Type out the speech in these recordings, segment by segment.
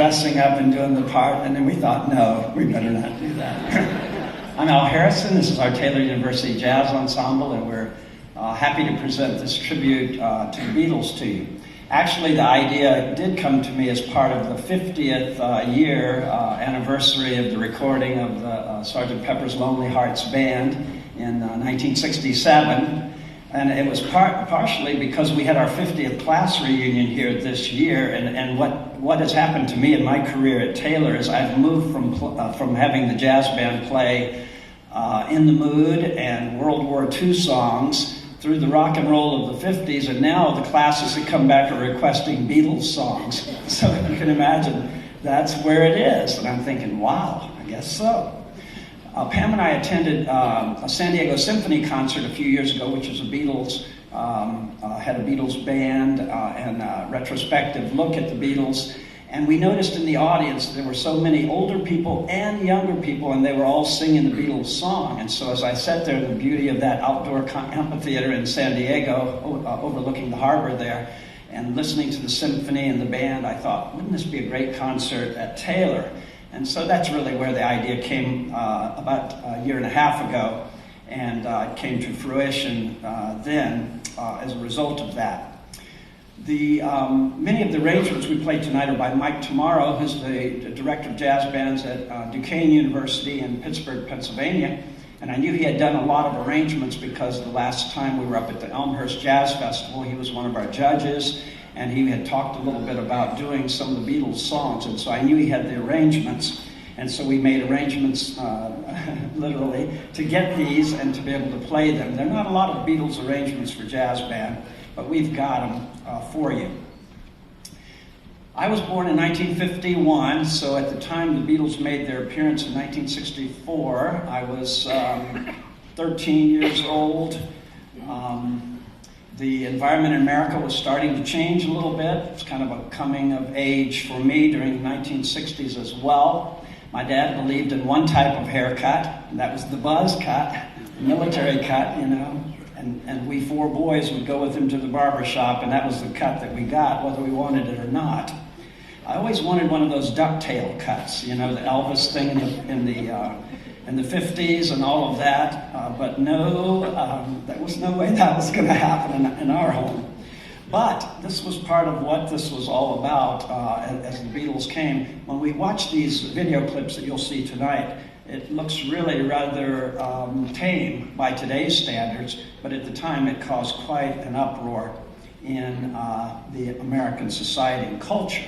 dressing up and doing the part, and then we thought, no, we better not do that. I'm Al Harrison. This is our Taylor University Jazz Ensemble, and we're happy to present this tribute to the Beatles to you. Actually, the idea did come to me as part of the 50th year anniversary of the recording of the Sgt. Pepper's Lonely Hearts Band in 1967. And it was partially because we had our 50th class reunion here this year, and what has happened to me in my career at Taylor is I've moved from having the jazz band play In the Mood and World War II songs through the rock and roll of the 50s, and now the classes that come back are requesting Beatles songs. So you can imagine that's where it is, and I'm thinking, wow, I guess so. Pam and I attended a San Diego Symphony concert a few years ago, which was a Beatles, had a Beatles band and a retrospective look at the Beatles. And we noticed in the audience there were so many older people and younger people, and they were all singing the Beatles song. And so as I sat there in the beauty of that outdoor amphitheater in San Diego, overlooking the harbor there, and listening to the symphony and the band, I thought, wouldn't this be a great concert at Taylor? And so that's really where the idea came about a year and a half ago, and it came to fruition then as a result of that. Many of the arrangements we played tonight are by Mike Tomorrow, who's the director of jazz bands at Duquesne University in Pittsburgh, Pennsylvania. And I knew he had done a lot of arrangements because the last time we were up at the Elmhurst Jazz Festival, he was one of our judges, and he had talked a little bit about doing some of the Beatles songs. And so I knew he had the arrangements. And so we made arrangements, literally, to get these and to be able to play them. There are not a lot of Beatles arrangements for jazz band, but we've got them for you. I was born in 1951, so at the time the Beatles made their appearance in 1964, I was 13 years old. The environment in America was starting to change a little bit. It was kind of a coming of age for me during the 1960s as well. My dad believed in one type of haircut, and that was the buzz cut, the military cut, you know. And we four boys would go with him to the barber shop, and that was the cut that we got, whether we wanted it or not. I always wanted one of those ducktail cuts, you know, the Elvis thing in the 50s and all of that. But no, there was no way that was going to happen in our home. But this was part of what this was all about as the Beatles came. When we watch these video clips that you'll see tonight, it looks really rather tame by today's standards, but at the time it caused quite an uproar in the American society and culture.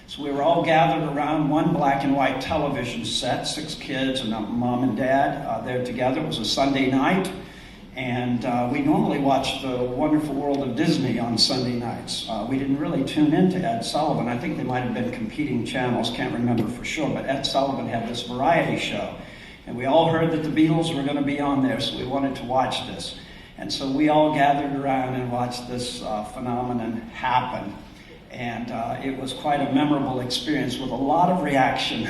So we were all gathered around one black and white television set, 6 kids and mom and dad there together. It was a Sunday night, and we normally watched The Wonderful World of Disney on Sunday nights. We didn't really tune into Ed Sullivan. I think they might have been competing channels, can't remember for sure, but Ed Sullivan had this variety show. And we all heard that the Beatles were going to be on there, so we wanted to watch this. And so we all gathered around and watched this phenomenon happen. And it was quite a memorable experience with a lot of reaction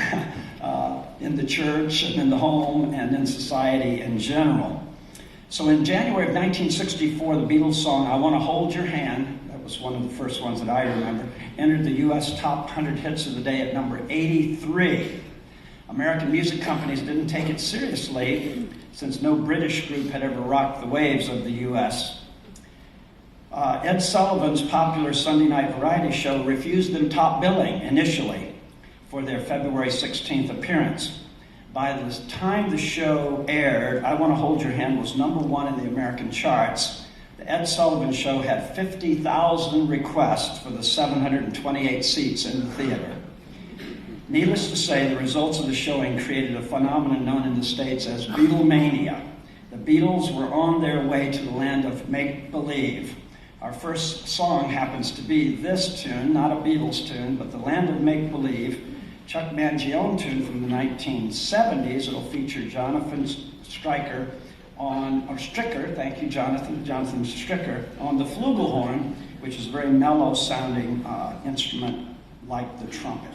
in the church and in the home and in society in general. So in January of 1964, the Beatles song, I Want to Hold Your Hand, that was one of the first ones that I remember, entered the U.S. top 100 hits of the day at number 83. American music companies didn't take it seriously since no British group had ever rocked the waves of the U.S. Ed Sullivan's popular Sunday night variety show refused them top billing initially for their February 16th appearance. By the time the show aired, I Want to Hold Your Hand was number 1 in the American charts. The Ed Sullivan Show had 50,000 requests for the 728 seats in the theater. Needless to say, the results of the showing created a phenomenon known in the States as Beatlemania. The Beatles were on their way to the land of make-believe. Our first song happens to be this tune, not a Beatles tune, but The Land of Make-Believe, Chuck Mangione tune from the 1970s. It'll feature Jonathan Stricker thank you, Jonathan Stricker, on the flugelhorn, which is a very mellow-sounding instrument like the trumpet.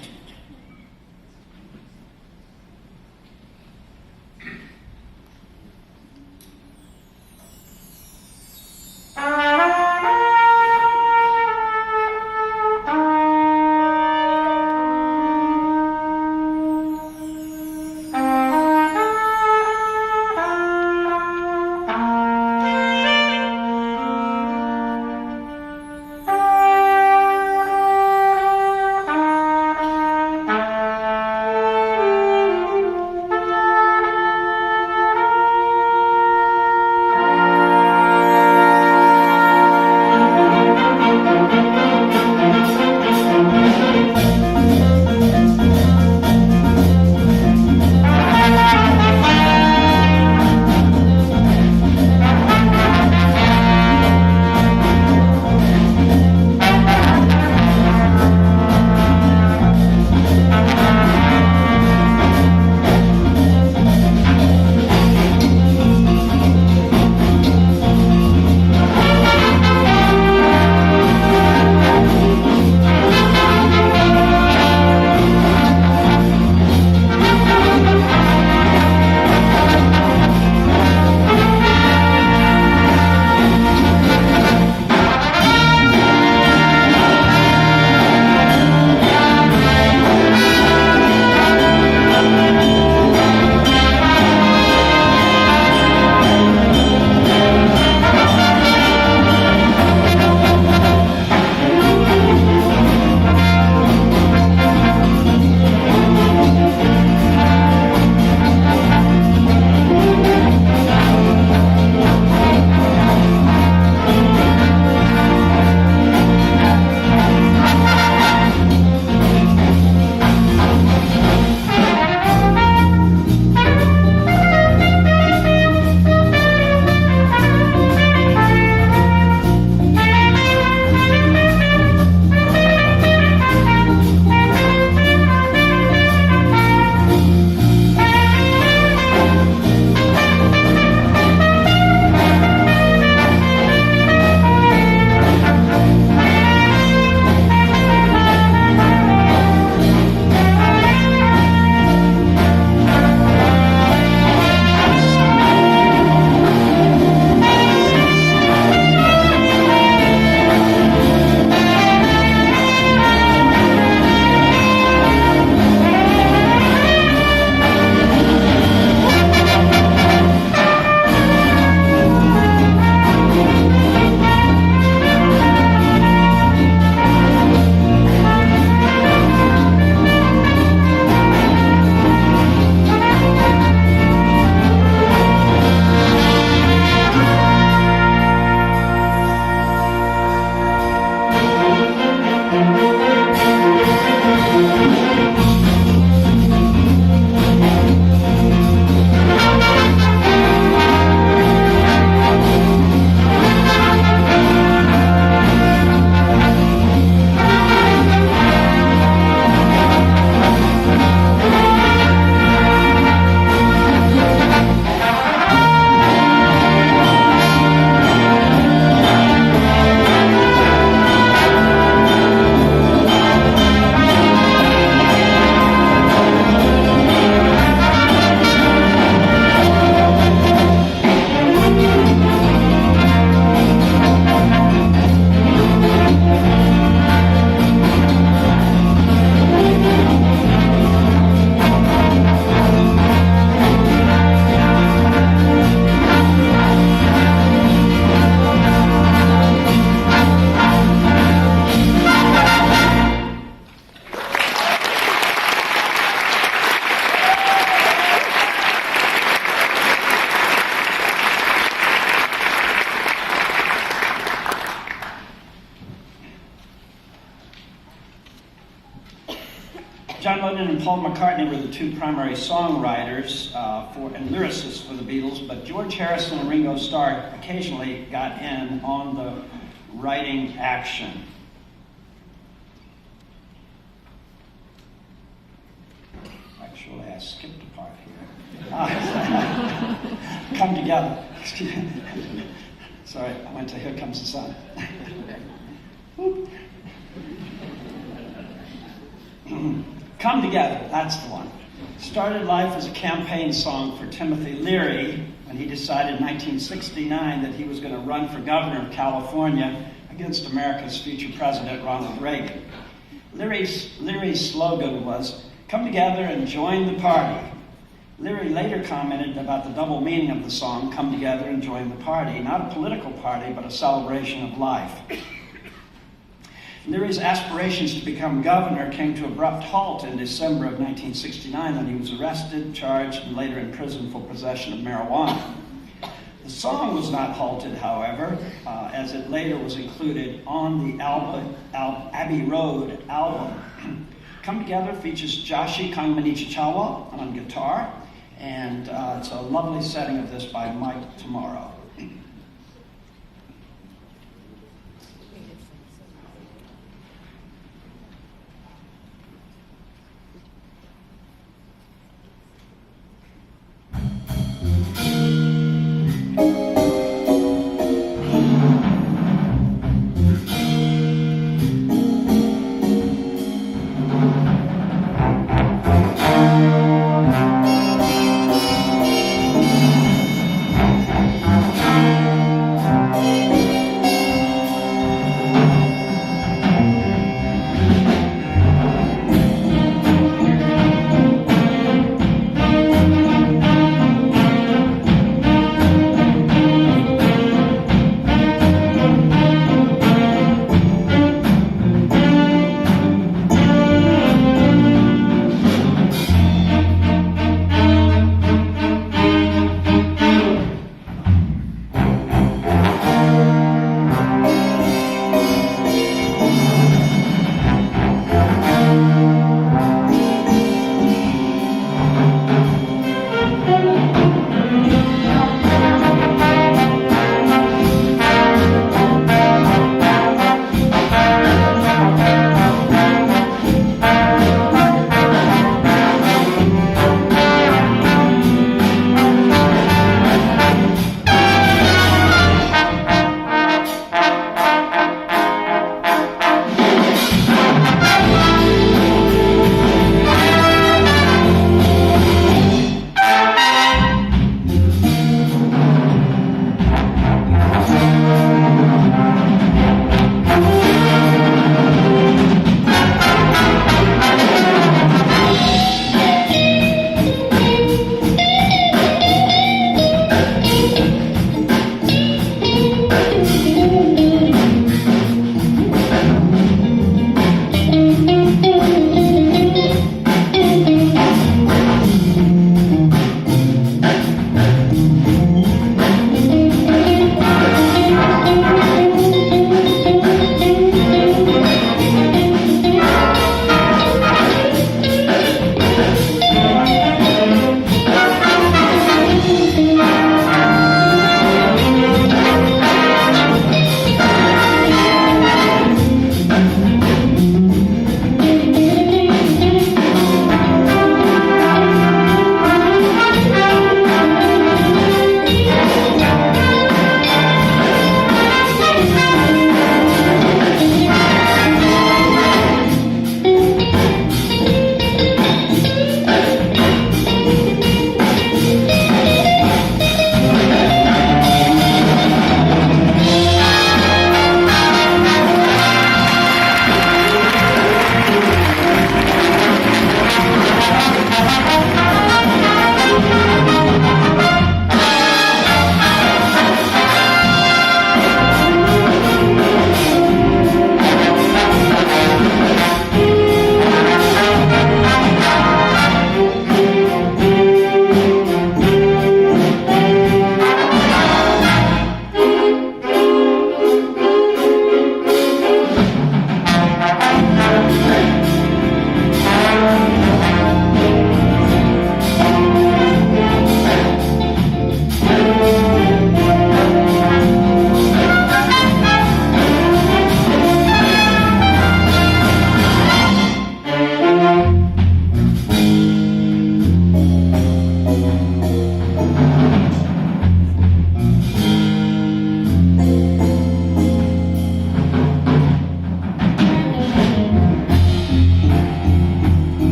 and Paul McCartney were the two primary songwriters and lyricists for the Beatles, but George Harrison and Ringo Starr occasionally got in on the writing action. Actually, I skipped a part here. Come Together. Sorry, I went to Here Comes the Sun. Come Together, that's the one. Started life as a campaign song for Timothy Leary when he decided in 1969 that he was going to run for governor of California against America's future president, Ronald Reagan. Leary's slogan was, "Come together and join the party." Leary later commented about the double meaning of the song, "Come together and join the party," not a political party, but a celebration of life. Leary's aspirations to become governor came to abrupt halt in December of 1969 when he was arrested, charged, and later imprisoned for possession of marijuana. The song was not halted, however, as it later was included on the Abbey Road album. Come Together features Joshi Kangmanichichawa on guitar, and it's a lovely setting of this by Mike Tomorrow.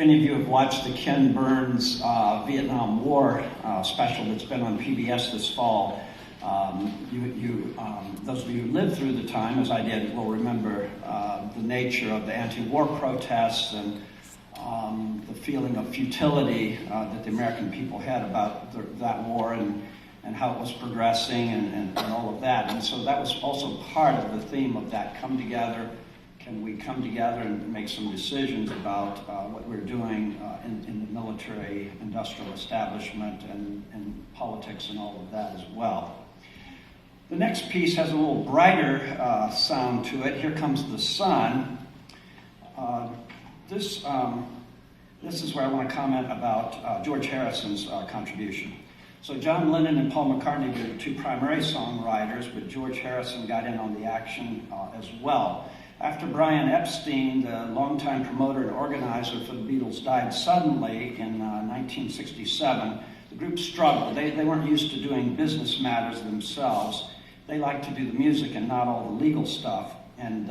any of you have watched the Ken Burns Vietnam War special that's been on PBS this fall, those of you who lived through the time, as I did, will remember the nature of the anti-war protests and the feeling of futility that the American people had about that war and how it was progressing and all of that. And so that was also part of the theme of that come together. Can we come together and make some decisions about what we're doing in the military industrial establishment and politics and all of that as well. The next piece has a little brighter sound to it. Here Comes the Sun. This is where I want to comment about George Harrison's contribution. So John Lennon and Paul McCartney were the two primary songwriters, but George Harrison got in on the action as well. After Brian Epstein, the longtime promoter and organizer for the Beatles, died suddenly in 1967, the group struggled. They weren't used to doing business matters themselves. They liked to do the music and not all the legal stuff. And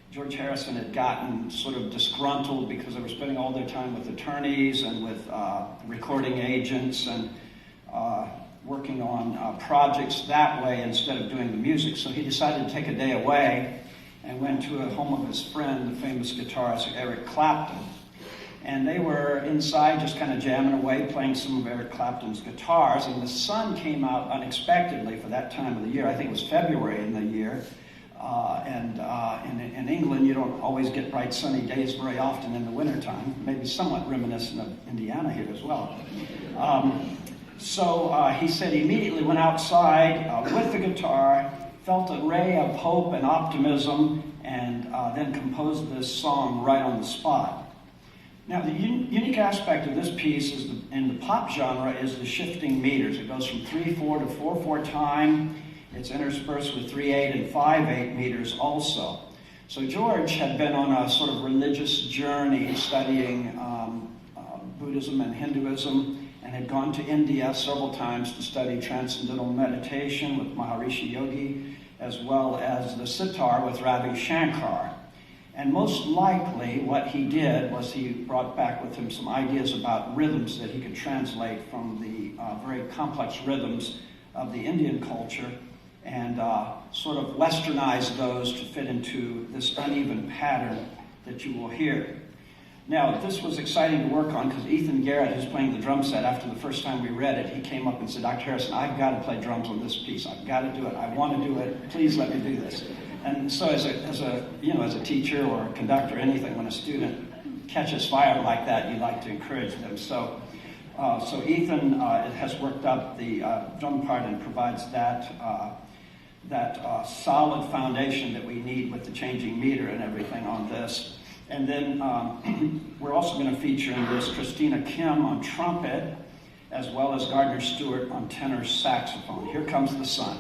George Harrison had gotten sort of disgruntled because they were spending all their time with attorneys and with recording agents and working on projects that way instead of doing the music. So he decided to take a day away and went to a home of his friend, the famous guitarist Eric Clapton. And they were inside just kind of jamming away, playing some of Eric Clapton's guitars, and the sun came out unexpectedly for that time of the year. I think it was February in the year. In England, you don't always get bright sunny days very often in the wintertime, maybe somewhat reminiscent of Indiana here as well. So he said he immediately went outside with the guitar, felt a ray of hope and optimism, and then composed this song right on the spot. Now, the unique aspect of this piece is in the pop genre is the shifting meters. It goes from 3/4 to 4/4 time. It's interspersed with 3/8 and 5/8 meters also. So George had been on a sort of religious journey studying Buddhism and Hinduism, and had gone to India several times to study transcendental meditation with Maharishi Yogi, as well as the sitar with Ravi Shankar. And most likely what he did was he brought back with him some ideas about rhythms that he could translate from the very complex rhythms of the Indian culture and sort of westernize those to fit into this uneven pattern that you will hear. Now, this was exciting to work on because Ethan Garrett, who's playing the drum set, after the first time we read it, he came up and said, Dr. Harrison, I've got to play drums on this piece. I've got to do it. I want to do it. Please let me do this. And so as a teacher or a conductor, anything, when a student catches fire like that, you like to encourage them. So Ethan has worked up the drum part and provides that solid foundation that we need with the changing meter and everything on this. And then we're also going to feature in this Christina Kim on trumpet, as well as Gardner Stewart on tenor saxophone. Here Comes the Sun.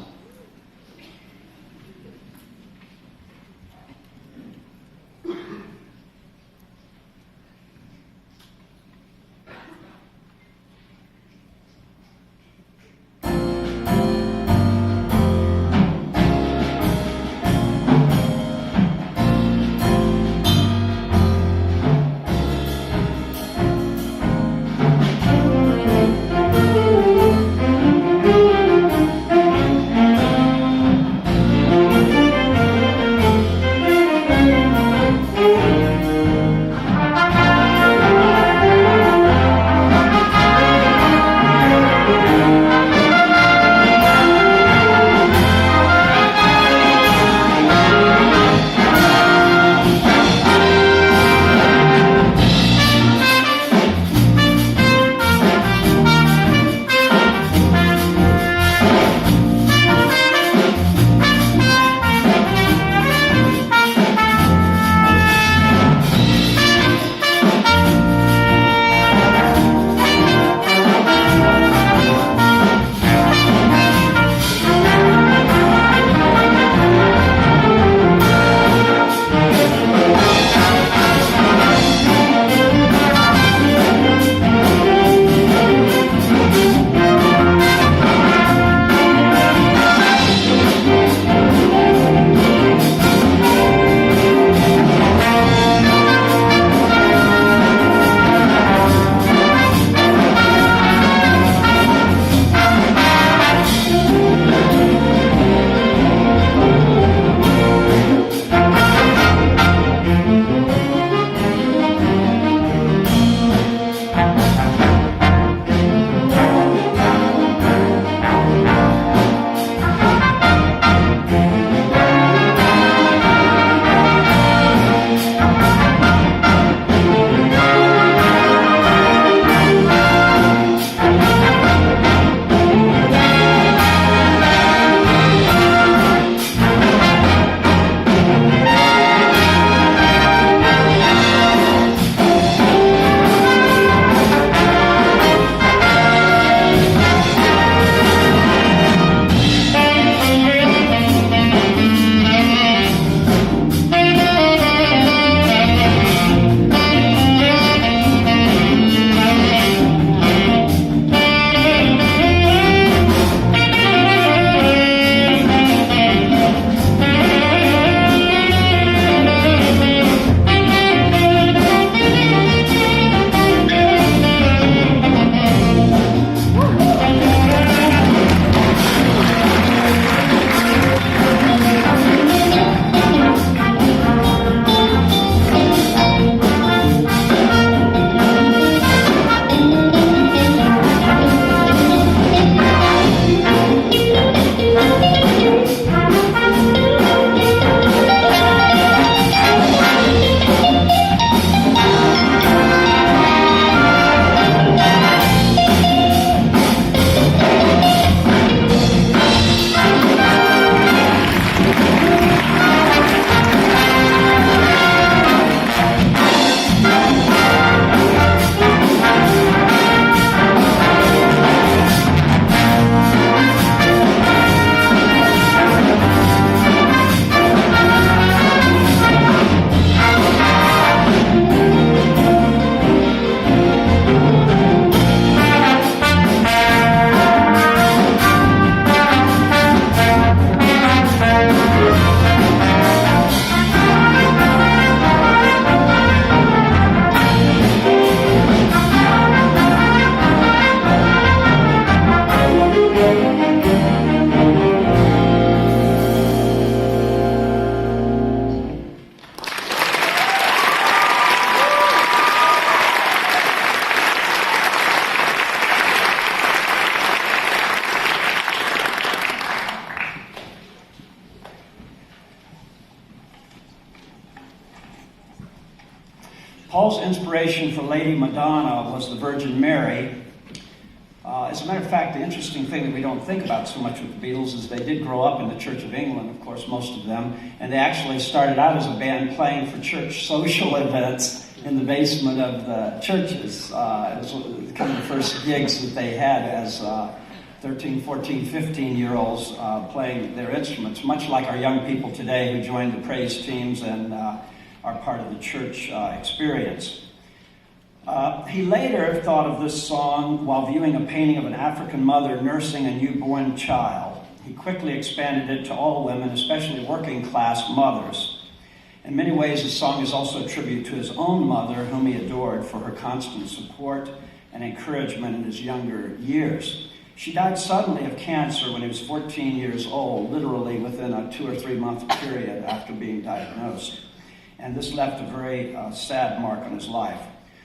Paul's inspiration for Lady Madonna was the Virgin Mary. As a matter of fact, the interesting thing that we don't think about so much with the Beatles is they did grow up in the Church of England, of course, most of them, and they actually started out as a band playing for church social events in the basement of the churches. It was kind of the first gigs that they had as 13, 14, 15-year-olds playing their instruments, much like our young people today who join the praise teams and are part of the church experience. He later thought of this song while viewing a painting of an African mother nursing a newborn child. He quickly expanded it to all women, especially working-class mothers. In many ways, the song is also a tribute to his own mother, whom he adored for her constant support and encouragement in his younger years. She died suddenly of cancer when he was 14 years old, literally within a 2 or 3 month period after being diagnosed. And this left a very sad mark on his life.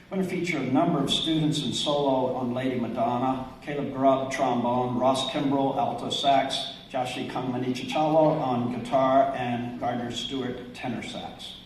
We're going to feature a number of students in solo on Lady Madonna: Caleb Grubb, trombone; Ross Kimbrell, alto sax; Joshi Kangmanichichalo on guitar; and Gardner Stewart, tenor sax.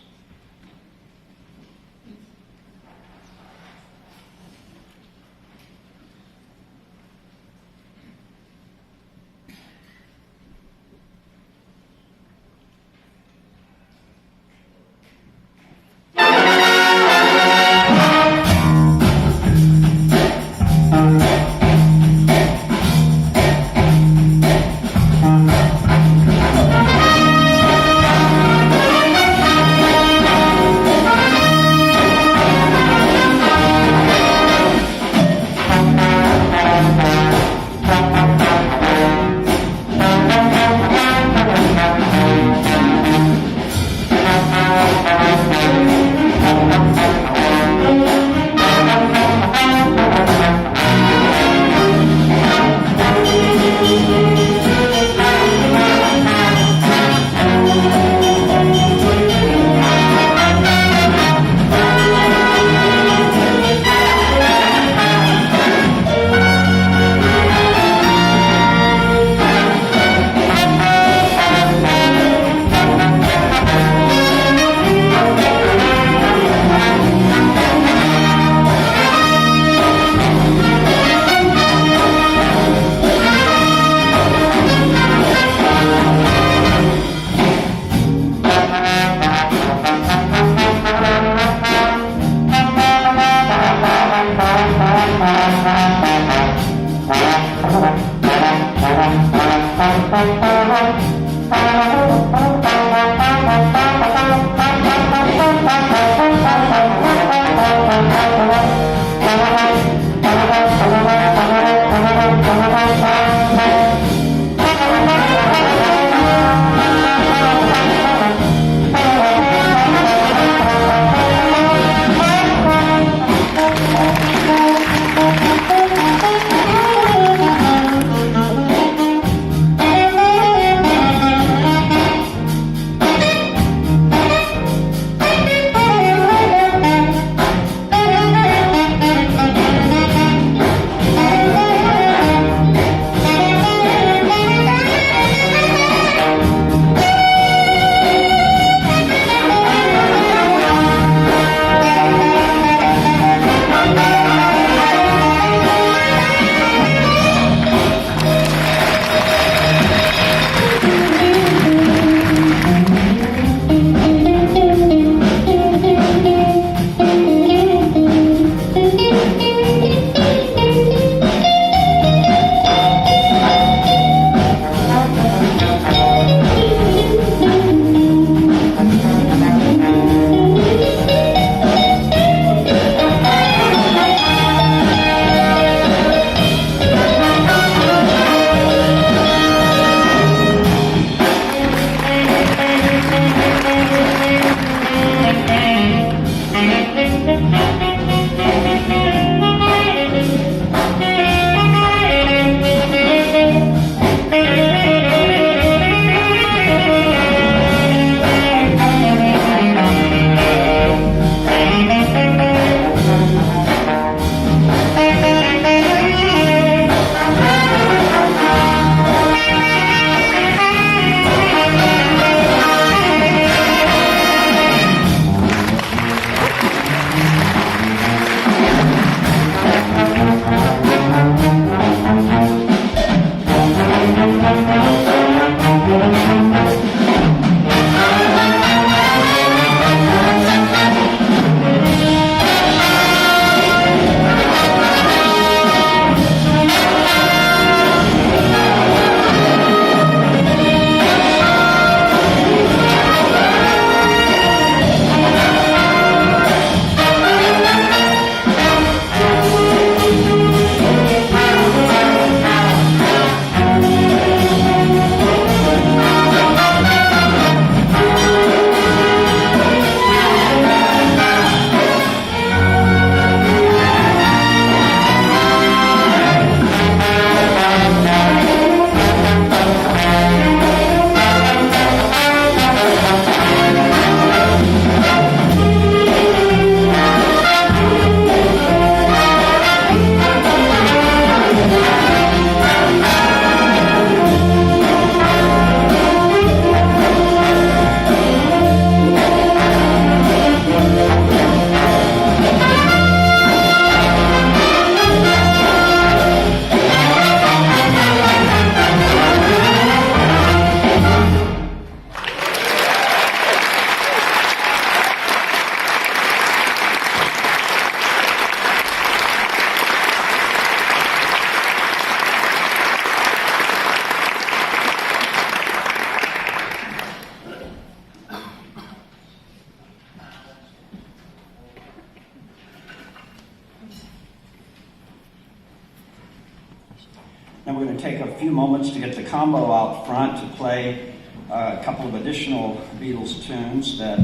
Then we're going to take a few moments to get the combo out front to play a couple of additional Beatles tunes that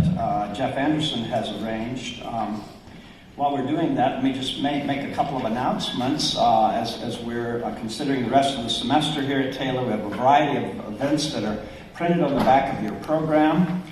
Jeff Anderson has arranged. While we're doing that, let me just make a couple of announcements as we're considering the rest of the semester here at Taylor. We have a variety of events that are printed on the back of your program.